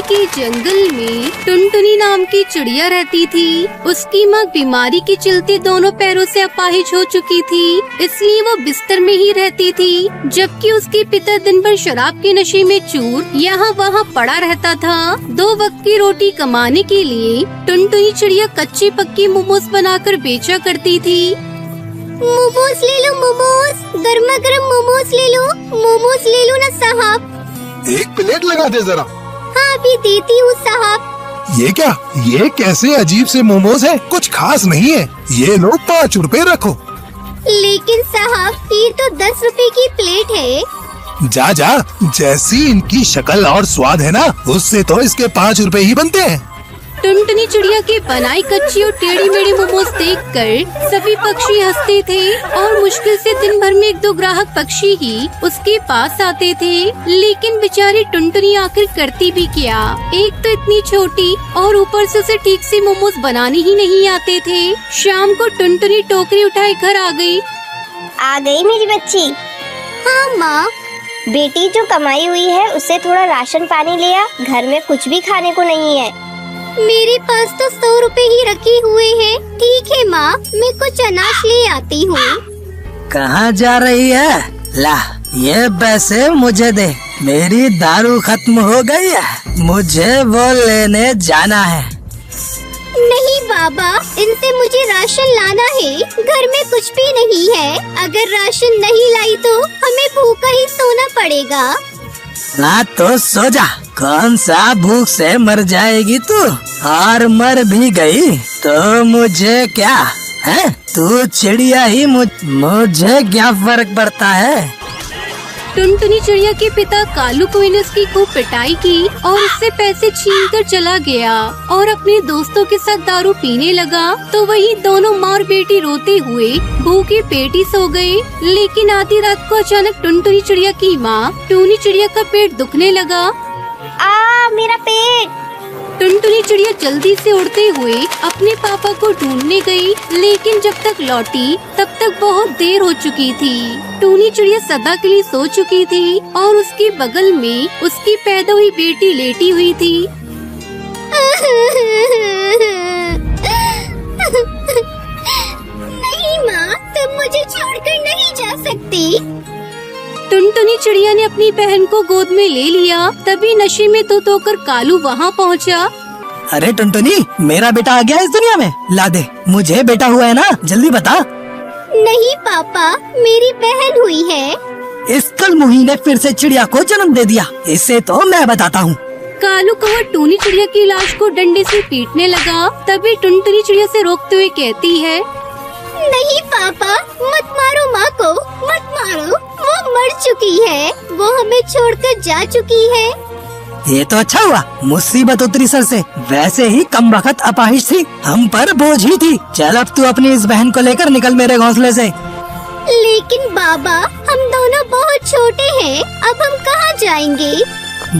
के जंगल में टुनटुनी नाम की चिड़िया रहती थी। उसकी माँ बीमारी के चलते दोनों पैरों से अपाहिज हो चुकी थी, इसलिए वो बिस्तर में ही रहती थी, जबकि उसके पिता दिन भर शराब के नशे में चूर यहाँ वहाँ पड़ा रहता था। 2 वक्त की रोटी कमाने के लिए टुनटुनी चिड़िया कच्ची पक्की मोमोज बनाकर बेचा करती थी। मोमोज ले लो, मोमोज, गर्मा गर्म मोमोज ले लो, मोमोज ले लो ना साहब। 1 प्लेट लगा दे जरा। हाँ अभी देती हूँ साहब। ये क्या, ये कैसे अजीब से मोमोज है, कुछ खास नहीं है। ये लो 5 रुपए रखो। लेकिन साहब ये तो 10 रुपए की प्लेट है। जा जा, जैसी इनकी शक्ल और स्वाद है ना, उससे तो इसके 5 रुपए ही बनते हैं। टुनटुनी चिड़िया के बनाई कच्ची और टेढ़ी मेढ़ी मोमोज देखकर सभी पक्षी हंसते थे और मुश्किल से दिन भर में 1-2 ग्राहक पक्षी ही उसके पास आते थे। लेकिन बेचारी टुनटुनी आखिर करती भी क्या, एक तो इतनी छोटी और ऊपर से उसे ठीक से मोमोज बनाने ही नहीं आते थे। शाम को टुनटुनी टोकरी उठाए घर आ गई। आ गई मेरी बच्ची। हाँ माँ। बेटी जो कमाई हुई है उससे थोड़ा राशन पानी ले आ, घर में कुछ भी खाने को नहीं है। मेरे पास तो 100 रुपए ही रखे हुए हैं। ठीक है माँ, मैं कुछ अनाज ले आती हूँ। कहाँ जा रही है? ला ये पैसे मुझे दे, मेरी दारू खत्म हो गई है, मुझे वो लेने जाना है। नहीं बाबा, इनसे मुझे राशन लाना है, घर में कुछ भी नहीं है। अगर राशन नहीं लाई तो हमें भूखा ही सोना पड़ेगा। हाँ तो सो जा, कौन सा भूख से मर जाएगी तू, और मर भी गई तो मुझे क्या है, तू चिड़िया ही, मुझे क्या फर्क पड़ता है। टुनटुनी चिड़िया के पिता कालू को उसकी खूब पिटाई की और उससे पैसे छीनकर चला गया और अपने दोस्तों के साथ दारू पीने लगा। तो वही दोनों माँ और बेटी रोते हुए भूखे पेट ही सो गए। लेकिन आधी रात को अचानक टुनटुनी चिड़िया की माँ टूनी चिड़िया का पेट दुखने लगा। मेरा पेट। टुनटुनी चिड़िया जल्दी से उड़ते हुए अपने पापा को ढूंढने गई, लेकिन जब तक लौटी तब तक बहुत देर हो चुकी थी। टूनी चिड़िया सदा के लिए सो चुकी थी और उसके बगल में उसकी पैदा हुई बेटी लेटी हुई थी। नहीं माँ, तुम मुझे छोड़कर नहीं जा सकती। टुनटुनी चिड़िया ने अपनी बहन को गोद में ले लिया। तभी नशे में धुत होकर कालू वहाँ पहुँचा। अरे टुनटुनी, मेरा बेटा आ गया इस दुनिया में, ला दे, मुझे बेटा हुआ है ना, जल्दी बता। नहीं पापा, मेरी बहन हुई है। इस कलमुही ने फिर से चिड़िया को जन्म दे दिया, इससे तो मैं बताता हूँ। कालू कौवा टूनी चिड़िया की लाश को डंडे से पीटने लगा। तभी टुनटुनी चिड़िया से रोकते हुए कहती है, नहीं पापा, मत मारो माँ को, मत मारो, वो मर चुकी है, वो हमें छोड़कर जा चुकी है। ये तो अच्छा हुआ, मुसीबत उतरी सर से, वैसे ही कम वक्त अपाहिज थी, हम पर बोझ ही थी। चल अब तू अपनी इस बहन को लेकर निकल मेरे घोंसले से। लेकिन बाबा, हम दोनों बहुत छोटे हैं, अब हम कहाँ जाएंगे?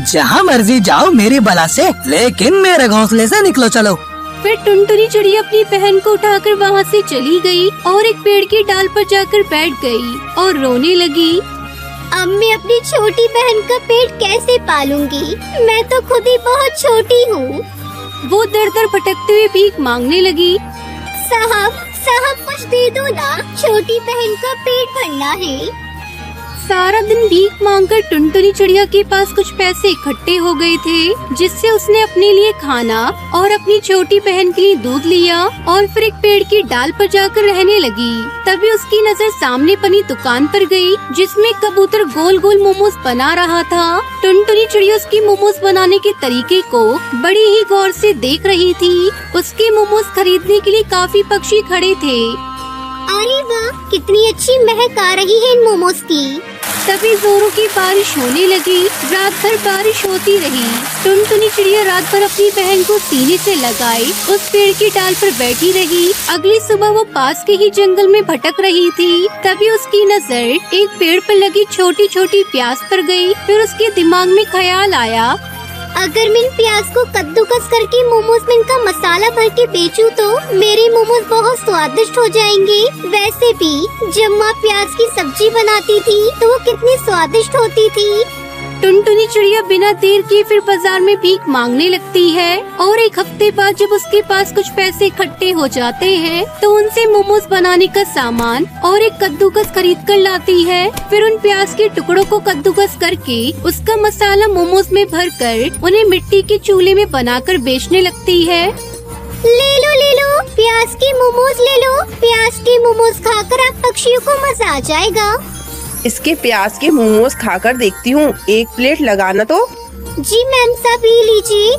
जहाँ मर्जी जाओ मेरी बला से, लेकिन मेरे घोंसले से निकलो चलो। फिर टुनटुनी चिड़िया अपनी बहन को उठाकर वहाँ से चली गई और एक पेड़ की डाल पर जाकर बैठ गई और रोने लगी। अब मैं अपनी छोटी बहन का पेट कैसे पालूंगी? मैं तो खुद ही बहुत छोटी हूँ। वो दर-दर भटकते हुए भीख मांगने लगी। साहब, साहब कुछ दे दो ना, छोटी बहन का पेट भरना है। सारा दिन भीख मांगकर टुनटुनी चिड़िया के पास कुछ पैसे इकट्ठे हो गए थे, जिससे उसने अपने लिए खाना और अपनी छोटी बहन के लिए दूध लिया और फिर एक पेड़ की डाल पर जाकर रहने लगी। तभी उसकी नजर सामने बनी दुकान पर गई, जिसमें कबूतर गोल गोल मोमोज बना रहा था। टुनटुनी चिड़िया उसकी मोमोज बनाने के तरीके को बड़ी ही गौर से देख रही थी। उसके मोमोज खरीदने के लिए काफी पक्षी खड़े थे। अरे वाह, कितनी अच्छी महक आ रही है इन मोमोज की। तभी जोरों की बारिश होने लगी। रात भर बारिश होती रही। टुनटुनी चिड़िया रात भर अपनी बहन को सीने से लगाए उस पेड़ की डाल पर बैठी रही। अगली सुबह वो पास के ही जंगल में भटक रही थी। तभी उसकी नजर एक पेड़ पर लगी छोटी छोटी प्याज पर गई। फिर उसके दिमाग में ख्याल आया, अगर मैं इन प्याज को कद्दूकस करके मोमोज में इनका मसाला भर के बेचूं तो मेरे मोमोज बहुत स्वादिष्ट हो जाएंगे। वैसे भी जब माँ प्याज की सब्जी बनाती थी तो वो कितनी स्वादिष्ट होती थी। टुनटुनी चिड़िया बिना देर किए फिर बाजार में भीख मांगने लगती है और एक हफ्ते बाद जब उसके पास कुछ पैसे इकट्ठे हो जाते हैं तो उनसे मोमोज बनाने का सामान और एक कद्दूकस खरीद कर लाती है। फिर उन प्याज के टुकड़ों को कद्दूकस करके उसका मसाला मोमोज में भरकर उन्हें मिट्टी के चूल्हे में बनाकर बेचने लगती है। ले लो प्याज के मोमोज ले लो। प्याज के मोमोज खाकर आप पक्षियों को मजा आ जाएगा। इसके प्याज के मोमोज खाकर देखती हूँ, एक प्लेट लगाना तो। जी मैम साहब ये लीजिए।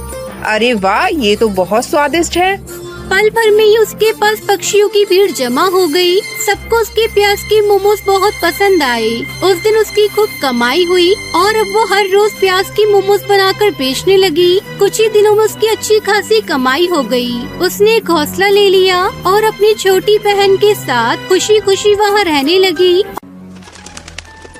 अरे वाह, ये तो बहुत स्वादिष्ट है। पल भर में ही उसके पास पक्षियों की भीड़ जमा हो गई। सबको उसके प्याज के मोमोज बहुत पसंद आए। उस दिन उसकी खूब कमाई हुई और अब वो हर रोज प्याज के मोमोज बनाकर बेचने लगी। कुछ ही दिनों में उसकी अच्छी खासी कमाई हो गई। उसने एक घोंसला ले लिया और अपनी छोटी बहन के साथ खुशी खुशी वहाँ रहने लगी।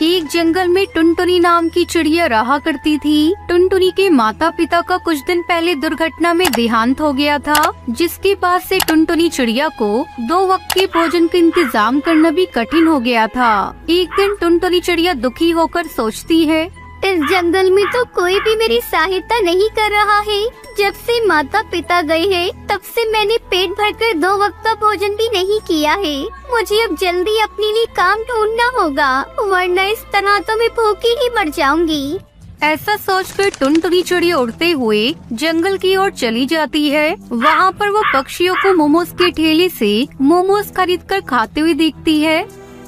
एक जंगल में टुनटुनी नाम की चिड़िया रहा करती थी। टुनटुनी के माता पिता का कुछ दिन पहले दुर्घटना में देहांत हो गया था, जिसके बाद से टुनटुनी चिड़िया को 2 वक्त के भोजन का इंतजाम करना भी कठिन हो गया था। एक दिन टुनटुनी चिड़िया दुखी होकर सोचती है, इस जंगल में तो कोई भी मेरी सहायता नहीं कर रहा है। जब से माता पिता गए हैं तब से मैंने पेट भरकर 2 वक्त का भोजन भी नहीं किया है। मुझे अब जल्दी अपने लिए काम ढूंढना होगा, वरना इस तरह तो मैं भूखी ही मर जाऊंगी। ऐसा सोचकर टुनटुनी चिड़िया उड़ते हुए जंगल की ओर चली जाती है। वहाँ पर वो पक्षियों को मोमोज के ठेले से मोमोज खरीद कर खाते हुए देखती है।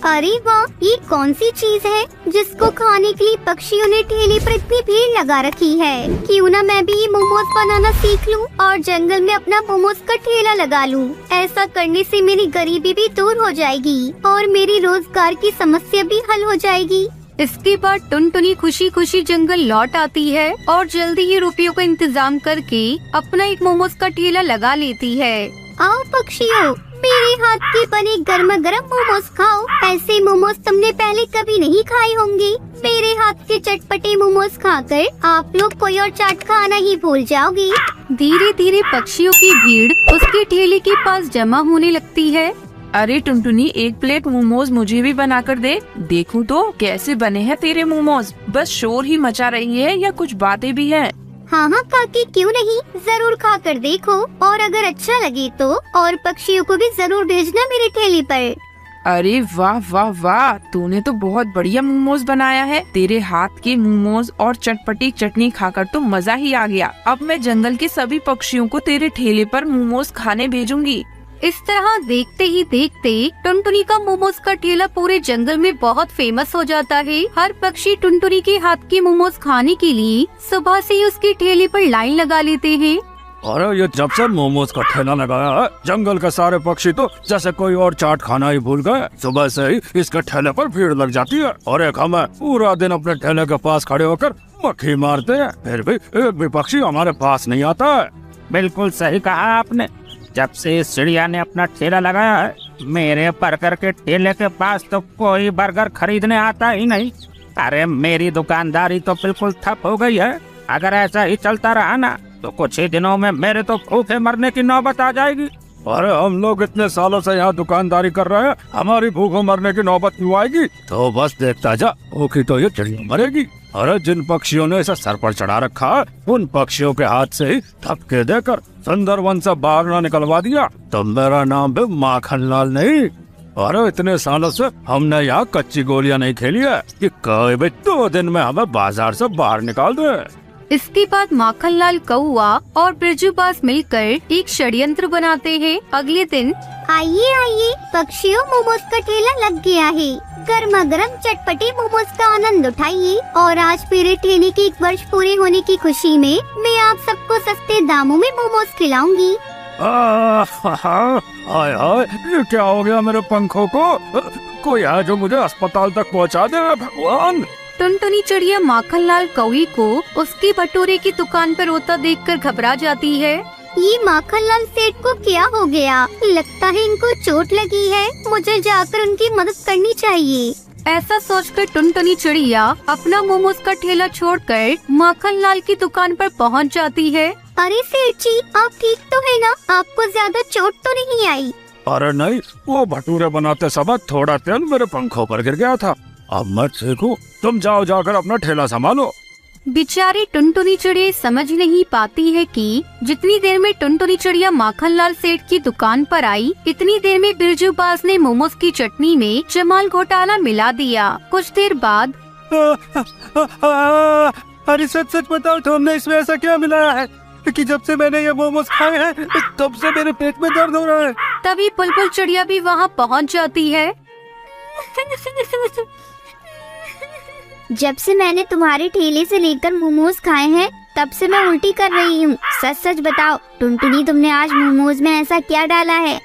अरे वाह, ये कौन सी चीज है जिसको खाने के लिए पक्षियों ने ठेले पर इतनी भीड़ लगा रखी है। क्यों ना मैं भी ये मोमोज बनाना सीख लूं और जंगल में अपना मोमोज का ठेला लगा लूं। ऐसा करने से मेरी गरीबी भी दूर हो जाएगी और मेरी रोजगार की समस्या भी हल हो जाएगी। इसके बाद टुनटुनी खुशी खुशी जंगल लौट आती है और जल्दी ही रुपयों का इंतजाम करके अपना एक मोमोज का ठेला लगा लेती है। आओ पक्षियों, मेरे हाथ के बने गर्मा गर्म मोमोज खाओ। ऐसे मोमोज तुमने पहले कभी नहीं खाए होंगे। मेरे हाथ के चटपटे मोमोज खाकर आप लोग कोई और चाट खाना ही भूल जाओगे। धीरे धीरे पक्षियों की भीड़ उसके ठेले के पास जमा होने लगती है। अरे टुनटुनी, एक प्लेट मोमोज मुझे भी बना कर दे, देखूं तो कैसे बने हैं तेरे मोमोज। बस शोर ही मचा रही है या कुछ बातें भी हैं? हाँ काकी, क्यों नहीं, जरूर खा कर देखो और अगर अच्छा लगे तो और पक्षियों को भी जरूर भेजना मेरे ठेले पर। अरे वाह वाह वाह, तूने तो बहुत बढ़िया मोमोज बनाया है। तेरे हाथ के मोमोज और चटपटी चटनी खाकर तो मजा ही आ गया। अब मैं जंगल के सभी पक्षियों को तेरे ठेले पर मोमोज खाने भेजूंगी। इस तरह देखते ही देखते टुनटुनी का मोमोज का ठेला पूरे जंगल में बहुत फेमस हो जाता है। हर पक्षी टुनटुनी के हाथ के मोमोज खाने के लिए सुबह से ही उसके ठेले पर लाइन लगा लेते हैं। अरे ये जब से मोमोज का ठेला लगाया है, जंगल के सारे पक्षी तो जैसे कोई और चाट खाना ही भूल गए। सुबह से ही इसके ठेले पर भीड़ लग जाती है और एक हमें पूरा दिन अपने ठेले के पास खड़े होकर मक्खी मारते हैं, फिर भी एक भी पक्षी हमारे पास नहीं आता है। बिल्कुल सही कहा आपने। जब से इस चिड़िया ने अपना ठेला लगाया है, मेरे बर्गर के ठेले के पास तो कोई बर्गर खरीदने आता ही नहीं। अरे मेरी दुकानदारी तो बिल्कुल ठप हो गई है। अगर ऐसा ही चलता रहा ना तो कुछ ही दिनों में मेरे तो भूखे मरने की नौबत आ जाएगी। अरे हम लोग इतने सालों से यहाँ दुकानदारी कर रहे हैं, हमारी भूखों मरने की नौबत क्यों आएगी? तो बस देखता जा, भूखी तो ये चिड़िया मरेगी। अरे जिन पक्षियों ने इसे सर पर चढ़ा रखा है, उन पक्षियों के हाथ से ही थपके देकर सुंदरवन से बाहर न निकलवा दिया तो मेरा नाम भी माखनलाल नहीं। अरे इतने सालों से हमने यहाँ कच्ची गोलियां नहीं खेली है कि कोई भी 2 दिन में हमें बाजार से बाहर निकाल दे। इसके बाद माखनलाल कौआ और बिरजूबाज मिलकर एक षड्यंत्र बनाते हैं। अगले दिन आइए आइए पक्षियों, मोमोज का ठेला लग गया है। गर्मा गर्म चटपटे मोमोज का आनंद उठाइए और आज मेरे ठेले के 1 वर्ष पूरे होने की खुशी में मैं आप सबको सस्ते दामों में मोमोज खिलाऊंगी। हाय हाय, ये क्या हो गया मेरे पंखों को? कोई है जो मुझे अस्पताल तक पहुंचा दे भगवान। टुनटुनी चिड़िया माखनलाल कौवे को उसके भटूरे की दुकान पर रोता देखकर घबरा जाती है। ये माखनलाल सेठ को क्या हो गया? लगता है इनको चोट लगी है। मुझे जाकर उनकी मदद करनी चाहिए। ऐसा सोचकर टुनटुनी चिड़िया अपना मोमोज का ठेला छोड़कर माखनलाल की दुकान पर पहुंच जाती है। अरे सेठ जी, आप ठीक तो है ना? आपको ज्यादा चोट तो नहीं आई? अरे नहीं, वो भटूरे बनाते समय थोड़ा तेल मेरे पंखों पर गिर गया था। अब मैं ठीक हूँ, तुम जाओ जाकर अपना ठेला संभालो। बेचारी टुनटुनी चिड़िया समझ नहीं पाती है कि जितनी देर में टुनटुनी चिड़िया माखनलाल सेठ की दुकान पर आई, इतनी देर में बिरजू बाज ने मोमोज की चटनी में जमाल घोटाला मिला दिया। कुछ देर बाद अरे सच सच बताओ, तुमने इसमें ऐसा क्या मिलाया है कि जब से मैंने ये मोमोज खाए हैं तब से मेरे पेट में दर्द हो रहा है। तभी बुलबुल चिड़िया भी वहाँ पहुँच जाती है। जब से मैंने तुम्हारे ठेले से लेकर मोमोज खाए हैं तब से मैं उल्टी कर रही हूँ। सच सच बताओ टुनटुनी, तुमने आज मोमोज में ऐसा क्या डाला है?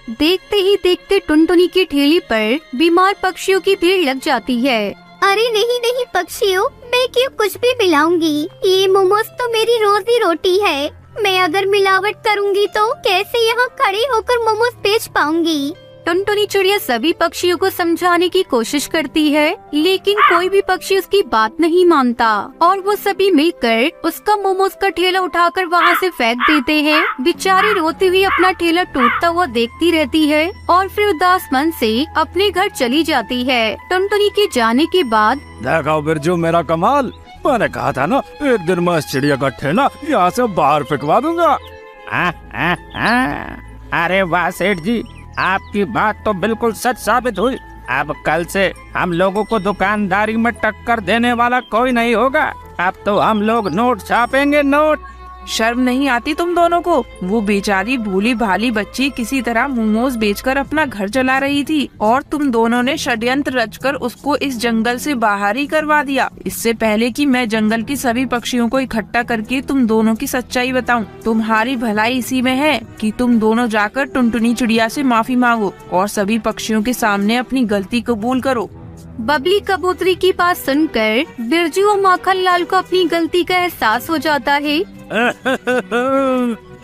देखते ही देखते टुनटुनी की ठेली पर बीमार पक्षियों की भीड़ लग जाती है। अरे नहीं नहीं पक्षियों, मैं क्यों कुछ भी मिलाऊंगी? ये मोमोज तो मेरी रोजी रोटी है। मैं अगर मिलावट करूंगी तो कैसे यहाँ खड़े होकर मोमोज बेच पाऊंगी? टुनटुनी चिड़िया सभी पक्षियों को समझाने की कोशिश करती है, लेकिन कोई भी पक्षी उसकी बात नहीं मानता और वो सभी मिलकर उसका मोमोज का ठेला उठाकर वहाँ से फेंक देते हैं। बेचारी रोती हुई अपना ठेला टूटता हुआ देखती रहती है और फिर उदास मन से अपने घर चली जाती है। टुनटुनी के जाने के बाद देखो बिरजू, मेरा कमाल, मैंने कहा था ना एक दिन मैं इस चिड़िया का ठेला यहाँ से बाहर फेंकवा दूंगा। अरे वाह सेठ जी, आपकी बात तो बिल्कुल सच साबित हुई। अब कल से हम लोगों को दुकानदारी में टक्कर देने वाला कोई नहीं होगा। अब तो हम लोग नोट छापेंगे, नोट। शर्म नहीं आती तुम दोनों को? वो बेचारी भूली भाली बच्ची किसी तरह मोमोज बेचकर अपना घर चला रही थी और तुम दोनों ने षड्यंत्र रचकर उसको इस जंगल से बाहर ही करवा दिया। इससे पहले कि मैं जंगल की सभी पक्षियों को इकट्ठा करके तुम दोनों की सच्चाई बताऊं, तुम्हारी भलाई इसी में है कि तुम दोनों जाकर टुनटुनी चिड़िया से माफी मांगो और सभी पक्षियों के सामने अपनी गलती कबूल करो। बबली कबूतरी की बात सुनकर बिरजू और माखनलाल को अपनी गलती का एहसास हो जाता है।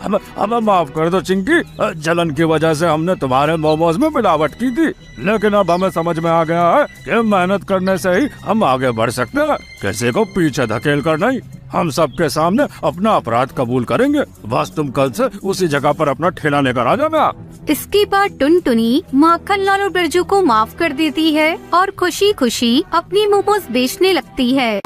हमें माफ कर दो चिंकी, जलन की वजह से हमने तुम्हारे मोमोज में मिलावट की थी, लेकिन अब हमें समझ में आ गया है कि मेहनत करने से ही हम आगे बढ़ सकते हैं, किसी को पीछे धकेल कर नहीं। हम सबके सामने अपना अपराध कबूल करेंगे। बस तुम कल से उसी जगह पर अपना ठेला लेकर आ जाना। इसके बाद टुनटुनी माखनलाल और बिरजू को माफ कर देती है और खुशी खुशी अपनी मोमोज बेचने लगती है।